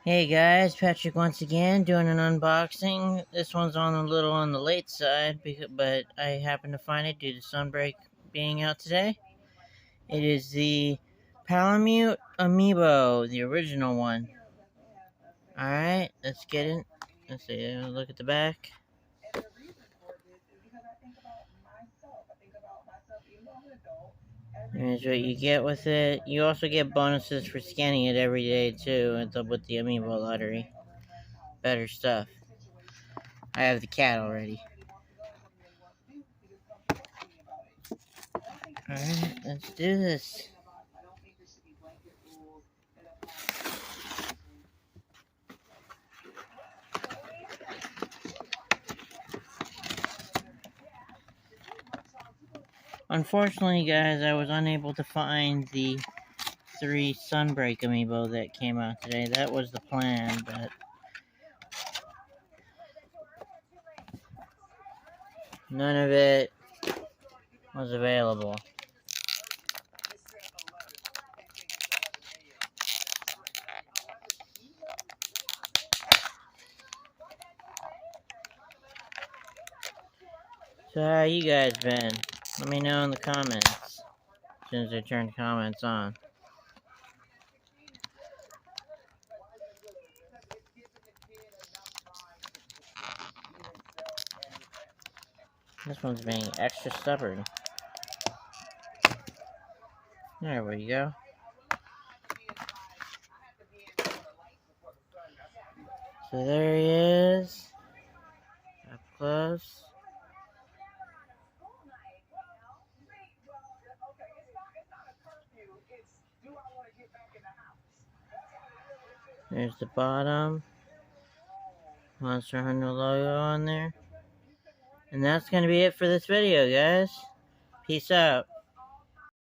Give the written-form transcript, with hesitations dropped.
Hey guys, Patrick once again doing an unboxing. This one's a little on the late side, but I happened to find it due to Sunbreak being out today. It is the Palamute amiibo, the original one. Alright, let's get it. Let's see, look at the back. Here's what you get with it. You also get bonuses for scanning it every day too, with the amiibo lottery. Better stuff. I have the cat already. Alright, let's do this. Unfortunately, guys, I was unable to find the 3 Sunbreak amiibo that came out today. That was the plan, but none of it was available. So how you guys been? Let me know in the comments, as soon as I turn comments on. This one's being extra stubborn. There we go. So there he is. Up close. There's the bottom. Monster Hunter logo on there. And that's going to be it for this video, guys. Peace out.